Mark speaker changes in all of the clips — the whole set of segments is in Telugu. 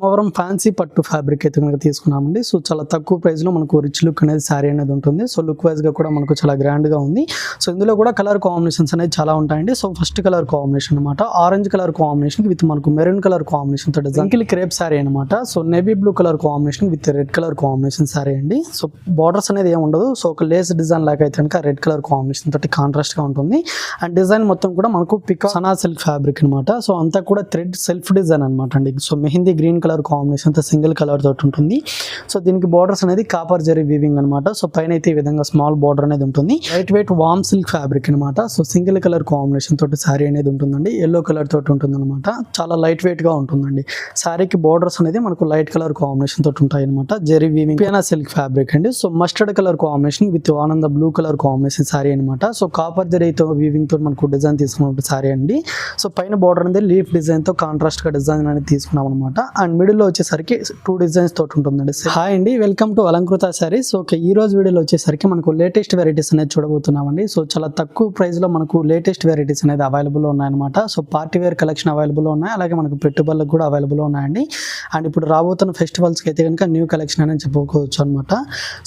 Speaker 1: ఓవరం ఫ్యాన్సీ పట్టు ఫ్యాబ్రిక్ అయితే కనుక తీసుకున్నామండి. సో చాలా తక్కువ ప్రైస్లో మనకు రిచ్ లుక్ అనేది శారీ అనేది ఉంటుంది. సో లుక్ వైజ్గా కూడా మనకు చాలా గ్రాండ్గా ఉంది. సో ఇందులో కూడా కలర్ కాంబినేషన్స్ అనేది చాలా ఉంటాయండి. సో ఫస్ట్ కలర్ కాంబినేషన్ అనమాట ఆరెంజ్ కలర్ కాంబినేషన్ విత్ మనకు మెరూన్ కలర్ కాంబినేషన్ తోటి జంకిల్ క్రేప్ శారీ అనమాట. So navy blue colour combination with red colour combination sari అండి. సో బార్డర్స్ అనేది ఏమి ఉండదు. సో ఒక లేస్ డిజైన్ లాగా అయితే కనుక రెడ్ కలర్ కాంబినేషన్ తోటి కాంట్రాస్ట్గా ఉంటుంది. అండ్ డిజైన్ మొత్తం కూడా మనకు పికా సనా సిల్క్ ఫ్యాబ్రిక్ అనమాట. సో అంతా కూడా థ్రెడ్ సెల్ఫ్ డిజైన్ అనమాట అండి. So mehndi green colour combination తో సింగిల్ కలర్ తోటి ఉంటుంది. సో దీనికి బార్డర్స్ అనేది కాపర్ జరీ వీవింగ్ అనమాట. సో పైన అయితే ఈ విధంగా స్మాల్ బార్డర్ అనేది ఉంటుంది. లైట్ వెయిట్ వామ్ సిల్క్ ఫ్యాబ్రిక్ అనమాట. సో సింగిల్ కలర్ కాంబినేషన్ తోటి శారీ అనేది ఉంటుందండి. ఎల్లో కలర్ తోటి ఉంటుంది అనమాట. చాలా లైట్ వెయిట్ గా ఉంటుందండి. శారీకి బార్డర్స్ అనేది మనకు లైట్ కలర్ కాంబినేషన్ తోటి ఉంటాయి అనమాట. జరీ వీవింగ్ పియానా సిల్క్ ఫ్యాబ్రిక్ అండి. So mustard colour combination with ఆనంద బ్లూ కలర్ కాంబినేషన్ శారీ అనమాట. సో కాపర్ జరీతో వీవింగ్ తో మనకు డిజైన్ తీసుకున్న శారీ అండి. సో పైన బార్డర్ అనేది లీఫ్ డిజైన్ తో కాంట్రాస్ట్ గా డిజైన్ అనేది తీసుకున్నాం అనమాట. అండ్ మిడిల్ లో వచ్చేసరికి 2 డిజైన్స్ తోటి ఉంటుందండి. హాయ్ అండి, welcome to Alankrita saris. Okay, ఈ రోజు వీడియోలో వచ్చేసరికి మనకు లేటెస్ట్ వెరైటీస్ అనేది చూడబోతున్నామండి. సో చాలా తక్కువ ప్రైస్ లో మనకు లేటెస్ట్ వెరైటీస్ అనేది అవైలబుల్ ఉన్నాయన్నమాట. So party wear collection available ఉన్నాయి, అలాగే మనకు పెట్టుబడులకు కూడా అవైలబుల్ ఉన్నాయండి. అండ్ ఇప్పుడు రాబోతున్న ఫెస్టివల్స్కి అయితే కనుక న్యూ కలెక్షన్ అనేది చెప్పుకోవచ్చు అనమాట.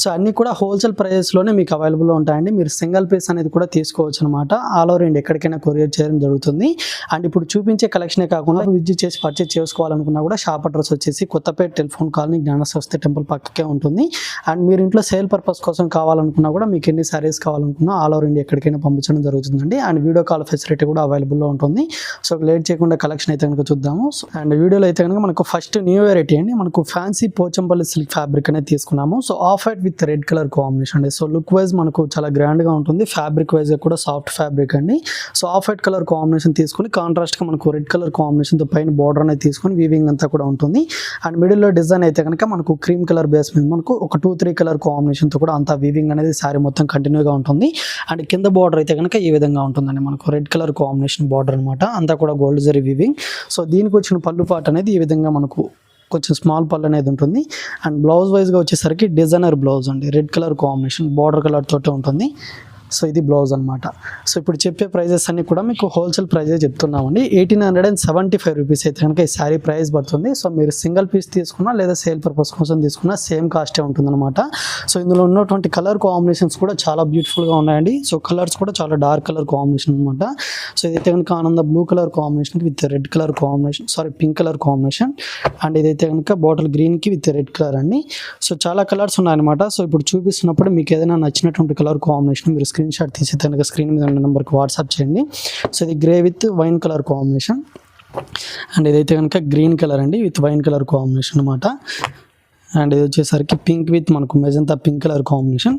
Speaker 1: సో అన్ని కూడా హోల్సేల్ ప్రైజెస్లోనే మీకు అవైలబుల్ ఉంటాయండి. మీరు సింగిల్ పీస్ అనేది కూడా తీసుకోవచ్చు అనమాట. ఆల్ ఓవర్ ఇండియా ఎక్కడికైనా కొరియర్ చేయడం జరుగుతుంది. అండ్ ఇప్పుడు చూపించే కలెక్షనే కాకుండా విజిట్ చేసి పర్చేస్ చేసుకోవాలనుకున్నా కూడా షాప్ అడ్రస్ వచ్చేసి Kothapeta telephone colony Gnana Saraswati temple పక్కకే ఉంటుంది. అండ్ మీరు ఇంట్లో సేల్ పర్పస్ కోసం కావాలనుకున్నా కూడా మీకు ఎన్ని సారీస్ కావాలనుకున్నా ఆల్ ఓవర్ ఇండియా ఎక్కడికైనా పంపించడం జరుగుతుందండి. అండ్ వీడియో కాల్ ఫెసిలిటీ కూడా అవైలబుల్లో ఉంటుంది. సో లేట్ చేయకుండా కలెక్షన్ అయితే కనుక చూద్దాము. అండ్ వీడియోలో అయితే కనుక మనకు ఫస్ట్ న్యూ వెరైటీ అండి. మనకు ఫ్యాన్సీ పోచంపల్లి సిల్క్ ఫ్యాబ్రిక్ అనేది తీసుకున్నాము. So off white with red colour combination అండి. సో లుక్ వైజ్ మనకు చాలా గ్రాండ్గా ఉంటుంది. ఫ్యాబ్రిక్ వైజ్ కూడా సాఫ్ట్ ఫ్యాబ్రిక్ అండి. So off white colour combination తీసుకుని కాంట్రాస్ట్గా మనకు రెడ్ కలర్ కాంబినేషన్తో పైన బార్డర్ అనేది తీసుకొని వీవింగ్ అంతా కూడా ఉంటుంది. అండ్ మిడిల్లో డిజైన్ అయితే కనుక మనకు క్రీమ్ కలర్ బేస్ మీద మనకు ఒక 2-3 కలర్ కాంబినేషన్తో కూడా అంతా వీవింగ్ అనేది శారీ మొత్తం కంటిన్యూగా ఉంటుంది. అండ్ కింద బార్డర్ అయితే కనుక ఈ విధంగా ఉంటుందండి. మనకు రెడ్ కలర్ కాంబినేషన్ బార్డర్ అనమాట. అంతా కూడా గోల్డ్ జరీ వీవింగ్. సో దీనికి వచ్చిన పళ్ళు పార్ట్ అనేది ఈ విధంగా మనకు కొంచెం స్మాల్ పళ్ళు అనేది ఉంటుంది. అండ్ బ్లౌజ్ వైజ్గా వచ్చేసరికి డిజైనర్ బ్లౌజ్ అండి. Red colour combination border colour తోటే ఉంటుంది. సో ఇది బ్లౌజ్ అనమాట. సో ఇప్పుడు చెప్పే ప్రైజెస్ అన్ని కూడా మీకు హోల్సేల్ ప్రైజెస్ చెప్తున్నామండి. 1875 రూపీస్ అయితే కనుక ఈ శారీ ప్రైస్ పడుతుంది. సో మీరు సింగిల్ పీస్ తీసుకున్నా లేదా సేల్ పర్పస్ కోసం తీసుకున్నా సేమ్ కాస్టే ఉంటుందన్నమాట. సో ఇందులో ఉన్నటువంటి కలర్ కాంబినేషన్స్ కూడా చాలా బ్యూటిఫుల్గా ఉన్నాయండి. సో కలర్స్ కూడా చాలా డార్క్ కలర్ కాంబినేషన్ అనమాట. సో ఇదైతే కనుక Ananda blue colour combination with red colour combination, pink colour combination. And ఇదైతే కనుక బాటిల్ గ్రీన్కి విత్ రెడ్ కలర్ అండి. సో చాలా కలర్స్ ఉన్నాయన్నమాట. సో ఇప్పుడు చూపిస్తున్నప్పుడు మీకు ఏదైనా నచ్చినటువంటి కలర్ కాంబినేషన్ మీరు స్క్రీన్ షాట్ తీసి కనుక స్క్రీన్ మీద ఉన్న నెంబర్కి వాట్సాప్ చేయండి. సో ఇది grey with wine colour combination. And ఇదైతే కనుక గ్రీన్ కలర్ అండి విత్ వైన్ కలర్ కాంబినేషన్ అనమాట. అండ్ ఇది వచ్చేసరికి పింక్ విత్ మనకు magenta pink colour combination.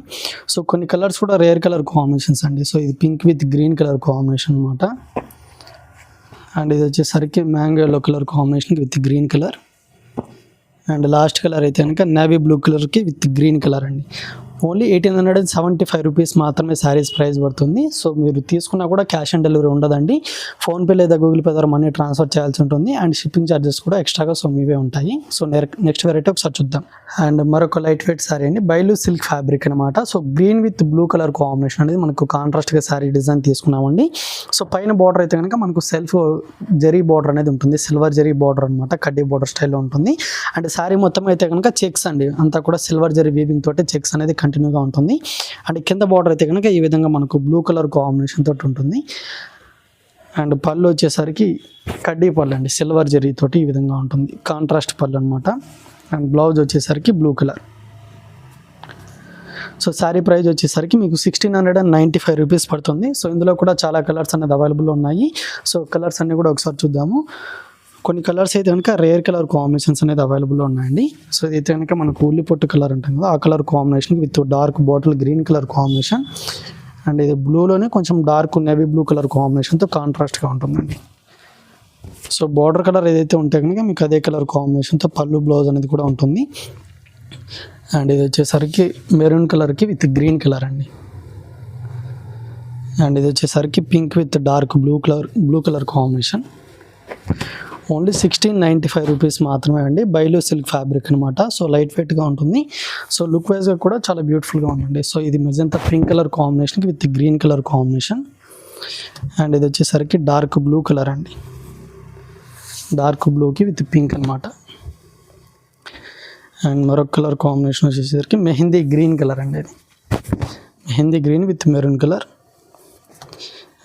Speaker 1: So కొన్ని కలర్స్ కూడా రేర్ కలర్ కాంబినేషన్స్ అండి. సో ఇది pink with green colour combination అనమాట. అండ్ ఇది వచ్చేసరికి mango yellow colour combination with green colour. And last colour అయితే కనుక నేవీ బ్లూ కలర్కి విత్ గ్రీన్ కలర్ అండి. ఓన్లీ 1875 రూపీస్ మాత్రమే శారీస్ ప్రైస్ పడుతుంది. సో మీరు తీసుకున్నా కూడా క్యాష్ ఆన్ డెలివరీ ఉండదండి. ఫోన్పే లేదా గూగుల్ పే ద్వారా మనీ ట్రాన్స్ఫర్ చేయాల్సి ఉంటుంది. అండ్ షిప్పింగ్ ఛార్జెస్ కూడా ఎక్స్ట్రాగా సో మీవే ఉంటాయి. సో నెక్స్ట్ వెరైటీ ఒకసారి చూద్దాం. అండ్ మరొక లైట్ వెయిట్ శారీ అండి. బైలు సిల్క్ ఫ్యాబ్రిక్ అనమాట. So green with blue colour combination అనేది మనకు కాంట్రాస్ట్గా శారీ డిజైన్ తీసుకున్నామండి. సో పైన బార్డర్ అయితే కనుక మనకు సెల్ఫ్ జరీ బార్డర్ అనేది ఉంటుంది. సిల్వర్ జరీ బార్డర్ అనమాట. కడ్డీ బార్డర్ స్టైల్లో ఉంటుంది. అండ్ శారీ మొత్తం అయితే కనుక చెక్స్ అండి. అంతా కూడా సిల్వర్ జరీ వీవింగ్ తోటి చెక్స్ అనేది కంటిన్యూగా ఉంటుంది. అండ్ కింద బార్డర్ అయితే కనుక ఈ విధంగా మనకు బ్లూ కలర్ కాంబినేషన్ తోటి ఉంటుంది. అండ్ పళ్ళు వచ్చేసరికి కడ్డీ పళ్ళు అండి. సిల్వర్ జరీ తోటి ఈ విధంగా ఉంటుంది. కాంట్రాస్ట్ పళ్ళు అనమాట. అండ్ బ్లౌజ్ వచ్చేసరికి blue colour. So sari price వచ్చేసరికి మీకు 1695 రూపీస్ పడుతుంది. సో ఇందులో కూడా చాలా కలర్స్ అనేది అవైలబుల్ ఉన్నాయి. సో కలర్స్ అన్నీ కూడా ఒకసారి చూద్దాము. కొన్ని కలర్స్ అయితే కనుక రేర్ కలర్ కాంబినేషన్స్ అనేది అవైలబుల్లో ఉన్నాయండి. సో ఇదైతే కనుక మనకు ఉల్లి పొట్టు కలర్ అంటాం కదా, ఆ colour combination with dark bottle green colour combination. And ఇది బ్లూలోనే కొంచెం డార్క్ నేవీ బ్లూ కలర్ కాంబినేషన్తో కాంట్రాస్ట్గా ఉంటుందండి. సో బార్డర్ కలర్ ఏదైతే ఉంటే కనుక మీకు అదే కలర్ కాంబినేషన్తో పళ్ళు బ్లౌజ్ అనేది కూడా ఉంటుంది. అండ్ ఇది వచ్చేసరికి మెరూన్ కలర్కి విత్ గ్రీన్ కలర్ అండి. అండ్ ఇది వచ్చేసరికి pink with dark blue colour combination. Only 1695 rupees మాత్రమే అండి. బైలో సిల్క్ ఫ్యాబ్రిక్ అనమాట. సో లైట్ వెయిట్గా ఉంటుంది. సో లుక్ వైజ్గా కూడా చాలా బ్యూటిఫుల్గా ఉందండి. సో ఇది మెజంతా పింక్ కలర్ కాంబినేషన్కి with green colour combination. And ఇది వచ్చేసరికి డార్క్ బ్లూ కలర్ అండి. డార్క్ బ్లూకి విత్ పింక్ అనమాట. అండ్ మరొక కలర్ కాంబినేషన్ వచ్చేసరికి మెహందీ గ్రీన్ కలర్ అండి. ఇది mehndi green with maroon colour.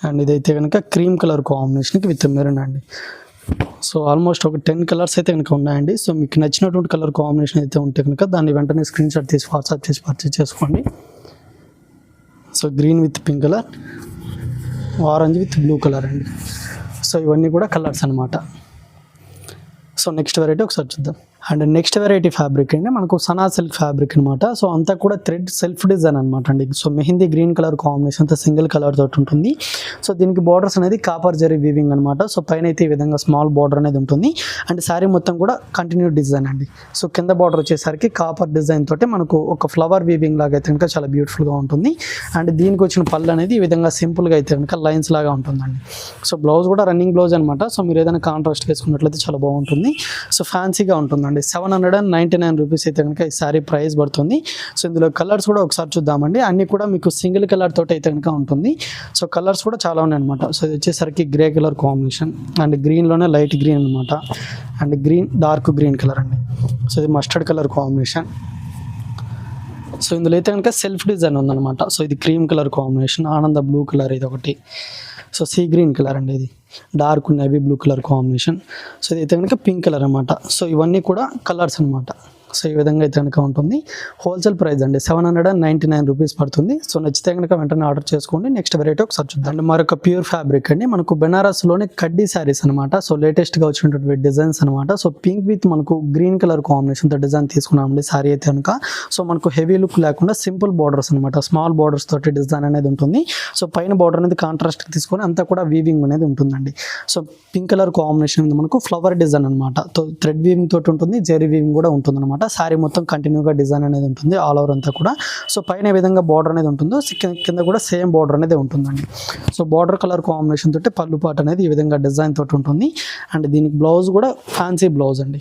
Speaker 1: And ఇదైతే కనుక క్రీమ్ కలర్ కాంబినేషన్కి విత్ మెరూన్ అండి. సో ఆల్మోస్ట్ ఒక 10 కలర్స్ అయితే కనుక ఉన్నాయండి. సో మీకు నచ్చినటువంటి కలర్ కాంబినేషన్ అయితే ఉంటే కనుక దాన్ని వెంటనే స్క్రీన్ షాట్ తీసి వాట్సాప్ చేసి పర్చేస్ చేసుకోండి. So green with pink colour, orange with blue colour అండి. సో ఇవన్నీ కూడా కలర్స్ అనమాట. సో నెక్స్ట్ వెరైటీ ఒకసారి చూద్దాం. అండ్ నెక్స్ట్ వెరైటీ ఫ్యాబ్రిక్ అండి మనకు సనా సిల్క్ ఫ్యాబ్రిక్ అనమాట. సో అంతా కూడా థ్రెడ్ సెల్ఫ్ డిజైన్ అనమాట అండి. So mehndi green colour combination అంతా సింగిల్ కలర్ తోటి ఉంటుంది. సో దీనికి బార్డర్స్ అనేది కాపర్ జరీ వీవింగ్ అనమాట. సో పైన అయితే ఈ విధంగా స్మాల్ బార్డర్ అనేది ఉంటుంది. అండ్ శారీ మొత్తం కూడా కంటిన్యూ డిజైన్ అండి. సో కింద బార్డర్ వచ్చేసరికి కాపర్ డిజైన్ తోటి మనకు ఒక ఫ్లవర్ వీవింగ్ లాగా అయితే కనుక చాలా బ్యూటిఫుల్గా ఉంటుంది. అండ్ దీనికి వచ్చిన పళ్ళు అనేది ఈ విధంగా సింపుల్గా అయితే కనుక లైన్స్ లాగా ఉంటుందండి. సో బ్లౌజ్ కూడా రన్నింగ్ బ్లౌజ్ అనమాట. సో మీరు ఏదైనా కాంట్రాస్ట్ వేసుకున్నట్లయితే చాలా బాగుంటుంది. సో ఫ్యాన్సీగా ఉంటుందండి. 799 రూపీస్ అయితే కనుక ఈ శారీ ప్రైస్ పడుతుంది. సో ఇందులో కలర్స్ కూడా ఒకసారి చూద్దామండి. అన్నీ కూడా మీకు సింగిల్ కలర్ తోటి అయితే కనుక ఉంటుంది. సో కలర్స్ కూడా చాలా ఉన్నాయి అనమాట. సో ఇది వచ్చేసరికి గ్రే కలర్ కాంబినేషన్ అండ్ గ్రీన్లోనే లైట్ గ్రీన్ అనమాట. And green dark green colour అండి. సో ఇది మస్టర్డ్ కలర్ కాంబినేషన్. సో ఇందులో అయితే కనుక సెల్ఫ్ డిజైన్ ఉందన్నమాట. సో ఇది cream colour combination, Ananda blue colour ఇది ఒకటి. సో సీ గ్రీన్ కలర్ అండి, ఇది dark navy blue colour combination. So ఇది అయితే కనుక పింక్ కలర్ అనమాట. సో ఇవన్నీ కూడా కలర్స్ అనమాట. సో ఈ విధంగా అయితే కనుక ఉంటుంది. హోల్సేల్ ప్రైస్ అండి 799 రూపీస్ పడుతుంది. సో నచ్చితే కనుక వెంటనే ఆర్డర్ చేసుకోండి. నెక్స్ట్ వెరైటీ ఒకసారి చూద్దాం. అండ్ మరొక ప్యూర్ ఫ్యాబ్రిక్ అండి మనకు బెనారస్లోనే కడ్డీ శారీస్ అనమాట. సో లేటెస్ట్గా వచ్చినటువంటి డిజైన్స్ అనమాట. సో పింక్ విత్ మనకు గ్రీన్ కలర్ కాంబినేషన్తో డిజైన్ తీసుకున్నామండి శారీ అయితే కనుక. సో మనకు హెవీ లుక్ లేకుండా సింపుల్ బార్డర్స్ అనమాట. స్మాల్ బార్డర్స్ తోటి డిజైన్ అనేది ఉంటుంది. సో పైన బార్డర్ అనేది కాంట్రాస్ట్ తీసుకొని అంతా కూడా వీవింగ్ అనేది ఉంటుందండి. సో పింక్ కలర్ కాంబినేషన్ మనకు ఫ్లవర్ డిజైన్ అనమాట. థ్రెడ్ వీవింగ్ తోటి ఉంటుంది, జెరీ వీవింగ్ కూడా ఉంటుంది అనమాట. శారీ మొత్తం కంటిన్యూగా డిజైన్ అనేది ఉంటుంది ఆల్ ఓవర్ అంతా కూడా. సో పైన ఏ విధంగా బార్డర్ అనేది ఉంటుందో కింద కూడా సేమ్ బార్డర్ అనేది ఉంటుందండి. సో బార్డర్ కలర్ కాంబినేషన్ తోటి పళ్ళు పాట అనేది ఈ విధంగా డిజైన్ తోటి ఉంటుంది. అండ్ దీనికి బ్లౌజ్ కూడా ఫ్యాన్సీ బ్లౌజ్ అండి.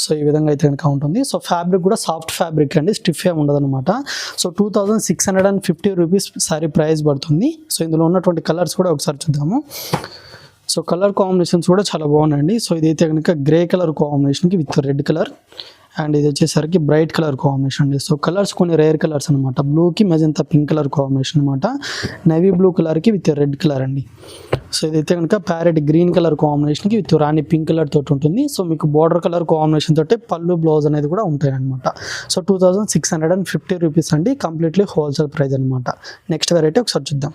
Speaker 1: సో ఈ విధంగా అయితే కనుక ఉంటుంది. సో ఫ్యాబ్రిక్ కూడా సాఫ్ట్ ఫ్యాబ్రిక్ అండి, స్టిఫ్ ఏమి ఉండదు అనమాట. సో 2650 రూపీస్ శారీ ప్రైస్ పడుతుంది. సో ఇందులో ఉన్నటువంటి కలర్స్ కూడా ఒకసారి చూద్దాము. సో కలర్ కాంబినేషన్స్ కూడా చాలా బాగున్నాయండి. సో ఇదైతే కనుక గ్రే కలర్ కాంబినేషన్కి విత్ రెడ్ కలర్. అండ్ ఇది వచ్చేసరికి బ్రైట్ కలర్ కాంబినేషన్ అండి. సో కలర్స్ కొన్ని రేర్ కలర్స్ అనమాట. బ్లూకి మెజంతా పింక్ కలర్ కాంబినేషన్ అనమాట. నేవీ బ్లూ కలర్కి విత్ రెడ్ కలర్ అండి. సో ఇదైతే కనుక ప్యారెట్ గ్రీన్ కలర్ కాంబినేషన్కి విత్ రాణి పింక్ కలర్ తోటి ఉంటుంది. సో మీకు బార్డర్ కలర్ కాంబినేషన్ తోటి పళ్ళు బ్లౌజ్ అనేది కూడా ఉంటాయి అనమాట. సో 2650 రూపీస్ అండి, కంప్లీట్లీ హోల్సేల్ ప్రైస్ అనమాట. నెక్స్ట్ వెరైటీ ఒకసారి చూద్దాం.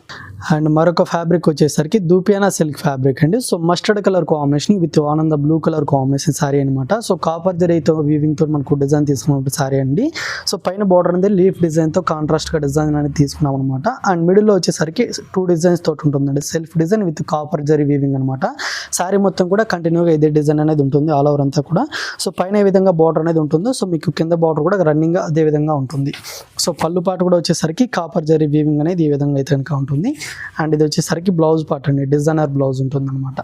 Speaker 1: అండ్ మరొక ఫ్యాబ్రిక్ వచ్చేసరికి దూపియానా సిల్క్ ఫ్యాబ్రిక్ అండి. So mustard colour combination with ఆనంద బ్లూ కలర్ కాంబినేషన్ శారీ అనమాట. సో కాపర్ జరీతో వీవింగ్ తో మనకు డిజైన్ తీసుకున్న శారీ అండి. సో పైన బార్డర్ అనేది లీఫ్ డిజైన్తో కాంట్రాస్ట్గా డిజైన్ అనేది తీసుకున్నాం అనమాట. అండ్ మిడిల్లో వచ్చేసరికి 2 డిజైన్స్ తోటి ఉంటుందండి. Self design with copper zari weaving అనమాట. శారీ మొత్తం కూడా కంటిన్యూగా ఇదే డిజైన్ అనేది ఉంటుంది ఆల్ ఓవర్ అంతా కూడా. సో పైన ఏ విధంగా బార్డర్ అనేది ఉంటుందో సో మీకు కింద బార్డర్ కూడా రన్నింగ్ అదే విధంగా ఉంటుంది. సో పళ్ళు పాటు కూడా వచ్చేసరికి కాపర్ జరీ వీవింగ్ అనేది ఈ విధంగా అయితే కనుక ఉంటుంది. అండ్ ఇది వచ్చేసరికి బ్లౌజ్ పార్ట్ అండి, డిజైనర్ బ్లౌజ్ ఉంటుంది అనమాట.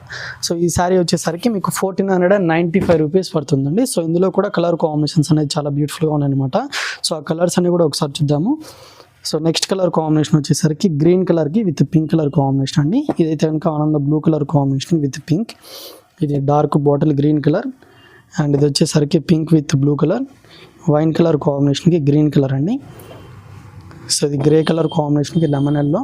Speaker 1: సో ఈ శారీ వచ్చేసరికి మీకు 1495 రూపీస్ పడుతుందండి. సో ఇందులో కూడా కలర్ కాంబినేషన్స్ అనేది చాలా బ్యూటిఫుల్గా ఉన్నాయన్నమాట. సో ఆ కలర్స్ అన్ని కూడా ఒకసారి చూద్దాము. సో నెక్స్ట్ కలర్ కాంబినేషన్ వచ్చేసరికి గ్రీన్ కలర్కి విత్ పింక్ కలర్ కాంబినేషన్ అండి. ఇదైతే కనుక Ananda blue colour combination with pink. ఇది dark bottle green colour. And ఇది వచ్చేసరికి pink with blue colour. Wine colour కాంబినేషన్కి గ్రీన్ కలర్ అండి. సో ఇది గ్రే కలర్ కాంబినేషన్కి lemon yellow.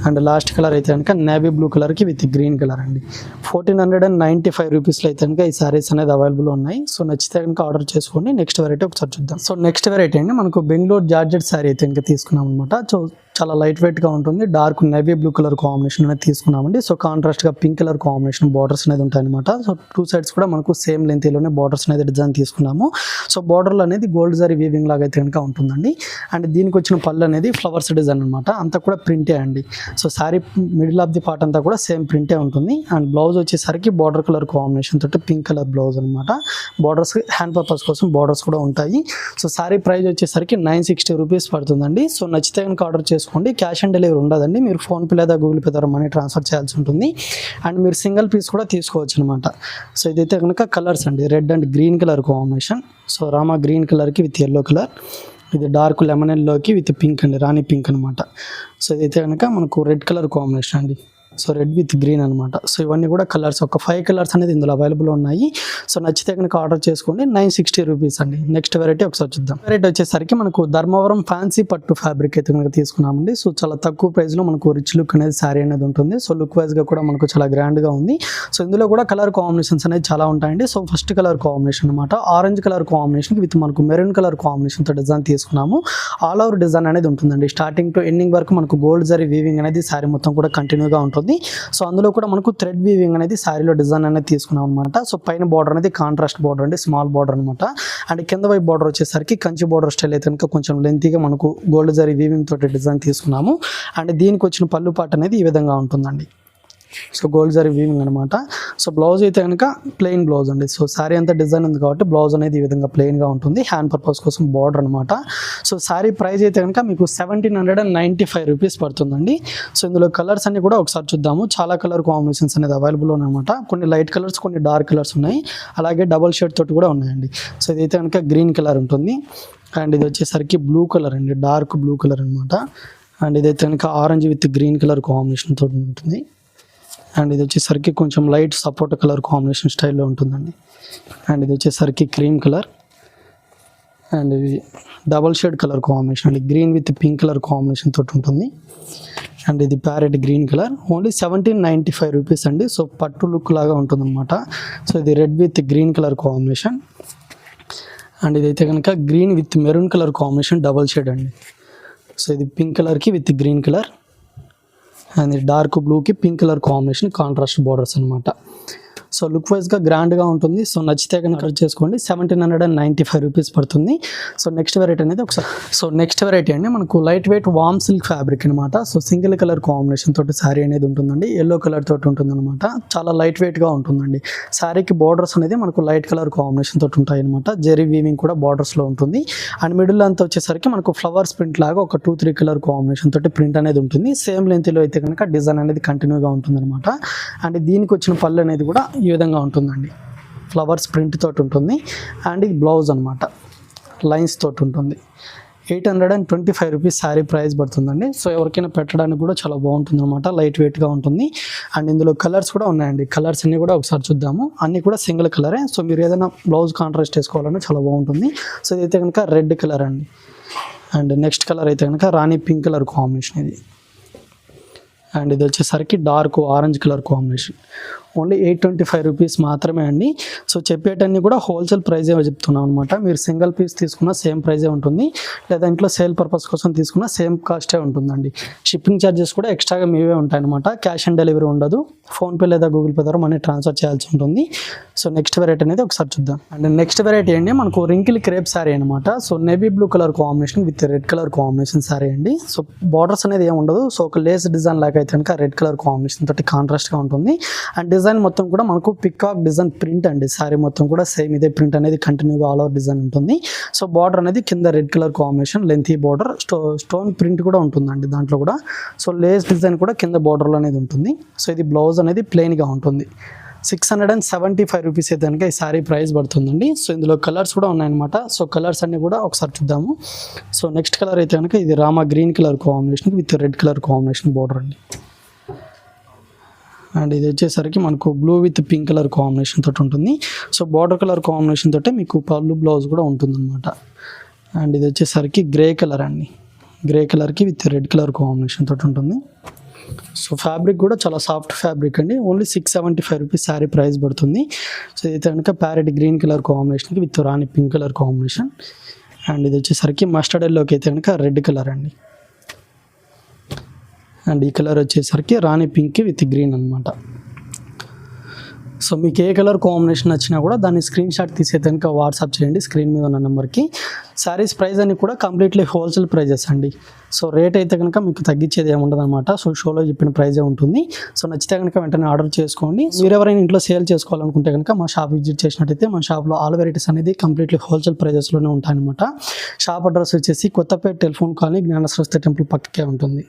Speaker 1: And last colour అయితే కనుక నేవీ బ్లూ కలర్కి విత్ గ్రీన్ కలర్ అండి. 1495 రూపీస్లో అయితే కనుక ఈ శారీస్ అనేది అవైలబుల్ ఉన్నాయి. సో నచ్చితే కనుక ఆర్డర్ చేసుకోండి. నెక్స్ట్ వెరైటీ ఒకసారి చూద్దాం. సో నెక్స్ట్ వెరైటీ అండి మనకు బెంగళూరు జార్జెట్ శారీ అయితే కనుక తీసుకున్నాం అనమాట. సో చాలా లైట్ వెయిట్గా ఉంటుంది. Dark navy blue colour combination అనేది తీసుకున్నామండి. సో కాంట్రాస్ట్గా పింక్ కలర్ కాంబినేషన్ బార్డర్స్ అనేది ఉంటాయి అనమాట. సో 2 సైడ్స్ కూడా మనకు సేమ్ లెంత్లోనే బార్డర్స్ అనేది డిజైన్ తీసుకున్నాము. సో బార్డర్లో అనేది గోల్డ్ జరీ వీవింగ్ లాగా అయితే కనుక ఉంటుందండి. అండ్ దీనికి వచ్చిన పళ్ళు అనేది ఫ్లవర్స్ డిజైన్ అనమాట. అంతా కూడా ప్రింటే అండి. So sari middle of the part అంతా కూడా సేమ్ ప్రింటే ఉంటుంది. అండ్ బ్లౌజ్ వచ్చేసరికి బార్డర్ కలర్ కాంబినేషన్ తోటి పింక్ కలర్ బ్లౌజ్ అనమాట. బార్డర్స్ హ్యాండ్ పర్పస్ కోసం బార్డర్స్ కూడా ఉంటాయి. సో శారీ ప్రైస్ వచ్చేసరికి 960 రూపీస్ పడుతుందండి. సో నచ్చితే కనుక ఆర్డర్ చేసుకోండి. క్యాష్ ఆన్ డెలివరీ ఉండదండి. మీరు ఫోన్పే లేదా గూగుల్ పే ద్వారా మనీ ట్రాన్స్ఫర్ చేయాల్సి ఉంటుంది. అండ్ మీరు సింగిల్ పీస్ కూడా తీసుకోవచ్చు అనమాట. సో ఇదైతే కనుక కలర్స్ అండి, red and green colour combination. So Rama green కలర్కి విత్ ఎల్లో కలర్. ఇది డార్క్ లెమన్ ఎల్లోకి విత్ పింక్ అండి, రాణి పింక్ అనమాట. సో ఇదైతే కనుక మనకు రెడ్ కలర్ కాంబినేషన్ అండి. సో రెడ్ విత్ గ్రీన్ అనమాట. సో ఇవన్నీ కూడా కలర్స్, ఒక 5 కలర్స్ అనేది ఇందులో అవైలబుల్ ఉన్నాయి. సో నచ్చితే కనుక ఆర్డర్ చేసుకోండి. 960 రూపీస్ అండి. నెక్స్ట్ వెరైటీ ఒకసారి చూద్దాం. వెరైటీ వచ్చేసరికి మనకు ధర్మవరం ఫ్యాన్సీ పట్టు ఫ్యాబ్రిక్ అయితే కనుక తీసుకున్నామండి. సో చాలా తక్కువ ప్రైస్లో మనకు రిచ్ లుక్ అనేది శారీ అనేది ఉంటుంది. సో లుక్ వైజ్గా కూడా మనకు చాలా గ్రాండ్గా ఉంది. సో ఇందులో కూడా కలర్ కాంబినేషన్స్ అనేది చాలా ఉంటాయండి. సో ఫస్ట్ కలర్ కాంబినేషన్ అనమాట, ఆరెంజ్ కలర్ కాంబినేషన్ విత్ మనకు మెరూన్ కలర్ కాంబినేషన్తో డిజైన్ తీసుకున్నాము. ఆల్ ఓవర్ డిజైన్ అనేది ఉంటుందండి. స్టార్టింగ్ టు ఎండింగ్ వరకు మనకు గోల్డ్ జరీ వీవింగ్ అనేది శారీ మొత్తం కూడా కంటిన్యూగా ఉంటుంది. సో అందులో కూడా మనకు థ్రెడ్ వీవింగ్ అనేది శారీలో డిజైన్ అనేది తీసుకున్నాం అనమాట. సో పైన బార్డర్ అనేది కాంట్రాస్ట్ బార్డర్ అండి, స్మాల్ బార్డర్ అనమాట. అండ్ కింద వైపు బార్డర్ వచ్చేసరికి కంచి బార్డర్ స్టైల్ అయితే కనుక కొంచెం లెంతీగా మనకు గోల్డ్ జరీ వీవింగ్ తోటి డిజైన్ తీసుకున్నాము. అండ్ దీనికి వచ్చిన పళ్ళు పాట అనేది ఈ విధంగా ఉంటుందండి. సో గోల్డ్ జరీ వీవింగ్ అనమాట. సో బ్లౌజ్ అయితే కనుక ప్లెయిన్ బ్లౌజ్ అండి. సో శారీ అంతా డిజైన్ ఉంది కాబట్టి బ్లౌజ్ అనేది ఈ విధంగా ప్లెయిన్గా ఉంటుంది. హ్యాండ్ పర్పస్ కోసం బార్డర్ అనమాట. సో శారీ ప్రైస్ అయితే కనుక మీకు 1795 రూపీస్ పడుతుందండి. సో ఇందులో కలర్స్ అన్ని కూడా ఒకసారి చూద్దాము. చాలా కలర్ కాంబినేషన్స్ అనేది అవైలబుల్ ఉన్నాయన్నమాట. కొన్ని లైట్ కలర్స్, కొన్ని డార్క్ కలర్స్ ఉన్నాయి. అలాగే డబల్ షేడ్ తోటి కూడా ఉన్నాయండి. సో ఇదైతే కనుక గ్రీన్ కలర్ ఉంటుంది. అండ్ ఇది వచ్చేసరికి బ్లూ కలర్ అండి, డార్క్ బ్లూ కలర్ అనమాట. అండ్ ఇదైతే కనుక orange with green colour combination తోటి ఉంటుంది. అండ్ ఇది వచ్చేసరికి కొంచెం లైట్ సపోర్ట్ కలర్ కాంబినేషన్ స్టైల్లో ఉంటుందండి. అండ్ ఇది వచ్చేసరికి క్రీమ్ కలర్. అండ్ ఇది డబల్ షేడ్ కలర్ కాంబినేషన్ అండి, green with pink colour combination తోటి ఉంటుంది. అండ్ ఇది parrot green colour. Only 1795 rupees అండి. సో పట్టు లుక్ లాగా ఉంటుందన్నమాట. సో ఇది red with green colour combination. And ఇదైతే కనుక green with maroon colour combination double shade అండి. సో ఇది పింక్ కలర్కి with green colour. And dark బ్లూకి pink colour combination contrast borders అనమాట. సో లుక్ వైజ్గా గ్రాండ్గా ఉంటుంది. సో నచ్చితే కనుక చేసుకోండి. 1795 రూపీస్ పడుతుంది. సో నెక్స్ట్ వెరైటీ అనేది ఒకసారి, సో నెక్స్ట్ వెరైటీ అండి మనకు లైట్ వెయిట్ వామ్ సిల్క్ ఫ్యాబ్రిక్ అనమాట. సో సింగిల్ కలర్ కాంబినేషన్ తోటి శారీ అనేది ఉంటుందండి. ఎల్లో కలర్ తోటి ఉంటుంది అనమాట. చాలా లైట్ వెయిట్గా ఉంటుందండి. శారీకి బార్డర్స్ అనేది మనకు లైట్ కలర్ కాంబినేషన్ తోటి ఉంటాయి అనమాట. జెరీ వీవింగ్ కూడా బార్డర్స్లో ఉంటుంది. అండ్ మిడిల్ అంతా వచ్చేసరికి మనకు ఫ్లవర్స్ ప్రింట్ లాగా ఒక 2-3 కలర్ కాంబినేషన్ తోటి ప్రింట్ అనేది ఉంటుంది. సేమ్ లెంత్లో అయితే కనుక డిజైన్ అనేది కంటిన్యూగా ఉంటుంది అనమాట. అండ్ దీనికి వచ్చిన పళ్ళు అనేది కూడా ఈ విధంగా ఉంటుందండి. ఫ్లవర్స్ ప్రింట్ తోటి ఉంటుంది. అండ్ ఇది బ్లౌజ్ అనమాట, లైన్స్ తోటి ఉంటుంది. 825 రూపీస్ శారీ ప్రైస్ పడుతుందండి. సో ఎవరికైనా పెట్టడానికి కూడా చాలా బాగుంటుంది అనమాట. లైట్ వెయిట్గా ఉంటుంది. అండ్ ఇందులో కలర్స్ కూడా ఉన్నాయండి. కలర్స్ అన్నీ కూడా ఒకసారి చూద్దాము. అన్నీ కూడా సింగిల్ కలరే. సో మీరు ఏదైనా బ్లౌజ్ కాంట్రాస్ట్ వేసుకోవాలన్నా చాలా బాగుంటుంది. సో ఇదైతే కనుక రెడ్ కలర్ అండి. అండ్ నెక్స్ట్ కలర్ అయితే కనుక రాణి పింక్ కలర్ కాంబినేషన్ ఇది. అండ్ ఇది వచ్చేసరికి dark orange colour combination. Only 825 rupees మాత్రమే అండి. సో చెప్పేటన్నీ కూడా హోల్సేల్ ప్రైజే చెప్తున్నాం అనమాట. మీరు సింగిల్ పీస్ తీసుకున్న సేమ్ ప్రైజే ఉంటుంది, లేదా ఇంట్లో సేల్ పర్పస్ కోసం తీసుకున్న సేమ్ కాస్టే ఉంటుందండి. షిప్పింగ్ ఛార్జెస్ కూడా ఎక్స్ట్రాగా మీవే ఉంటాయన్నమాట. క్యాష్ ఆన్ డెలివరీ ఉండదు. ఫోన్పే లేదా గూగుల్ పే ద్వారా మనీ ట్రాన్స్ఫర్ చేయాల్సి ఉంటుంది. సో నెక్స్ట్ వెరైటీ అనేది ఒకసారి చూద్దాం. అండ్ నెక్స్ట్ వెరైటీ అండి మనకు రింకిల్ క్రేప్ శారీ అనమాట. So navy blue colour combination with red colour combination sari అండి. సో బార్డర్స్ అనేది ఏమి ఉండదు. సో ఒక లేస్ డిజైన్ లాగా అయితే కనుక రెడ్ కలర్ కాంబినేషన్ తోటి కాంట్రాస్ట్గా ఉంటుంది. అండ్ డిజైన్ మొత్తం కూడా మనకు పికాక్ డిజైన్ ప్రింట్ అండి. శారీ మొత్తం కూడా సేమ్ ఇదే ప్రింట్ అనేది కంటిన్యూగా ఆల్ ఓవర్ డిజైన్ ఉంటుంది. సో బార్డర్ అనేది కింద red colour combination lengthy border, stone print కూడా ఉంటుందండి దాంట్లో కూడా. సో లేస్ డిజైన్ కూడా కింద బార్డర్లో అనేది ఉంటుంది. సో ఇది బ్లౌజ్ అనేది ప్లెయిన్గా ఉంటుంది. 675 రూపీస్ అయితే కనుక ఈ శారీ ప్రైస్ పడుతుందండి. సో ఇందులో కలర్స్ కూడా ఉన్నాయన్నమాట. సో కలర్స్ అన్నీ కూడా ఒకసారి చూద్దాము. సో నెక్స్ట్ కలర్ అయితే కనుక ఇది Rama green colour combination with red colour combination border అండి. అండ్ ఇది వచ్చేసరికి మనకు blue with pink colour combination తోటి ఉంటుంది. సో బార్డర్ కలర్ కాంబినేషన్ తోటే మీకు పళ్ళు బ్లౌజ్ కూడా ఉంటుందన్నమాట. అండ్ ఇది వచ్చేసరికి గ్రే కలర్ అండి. గ్రే కలర్కి విత్ రెడ్ కలర్ కాంబినేషన్ తోటి ఉంటుంది. సో ఫ్యాబ్రిక్ కూడా చాలా సాఫ్ట్ ఫ్యాబ్రిక్ అండి. ఓన్లీ 675 రూపీస్ శారీ ప్రైస్ పడుతుంది. సో ఇది కనుక ప్యారెట్ గ్రీన్ కలర్ కాంబినేషన్కి with rani pink colour combination. And ఇది వచ్చేసరికి మస్టర్డ్ ఎల్లోకి అయితే కనుక రెడ్ కలర్ అండి. అండ్ ఈ కలర్ వచ్చేసరికి రాణి పింక్ విత్ గ్రీన్ అనమాట. సో మీకు ఏ కలర్ కాంబినేషన్ నచ్చినా కూడా దాన్ని స్క్రీన్ షాట్ తీసే కనుక వాట్సాప్ చేయండి స్క్రీన్ మీద ఉన్న నెంబర్కి. శారీస్ ప్రైస్ అని కూడా కంప్లీట్లీ హోల్సేల్ ప్రైజెస్ అండి. సో రేట్ అయితే కనుక మీకు తగ్గించేది ఏముండదు అనమాట. సో షోలో చెప్పిన ప్రైజే ఉంటుంది. సో నచ్చితే కనుక వెంటనే ఆర్డర్ చేసుకోండి. మీరు ఎవరైనా ఇంట్లో సేల్ చేసుకోవాలనుకుంటే కనుక మా షాప్ విజిట్ చేసినట్టయితే మా షాప్లో ఆల్ వెరైటీస్ అనేది కంప్లీట్లీ హోల్సేల్ ప్రైజెస్లోనే ఉంటాయన్నమాట. షాప్ అడ్రస్ వచ్చేసి కొత్తపేట టెలిఫోన్ కాలనీ జ్ఞాన సరస్వతి టెంపుల్ పక్కకే ఉంటుంది.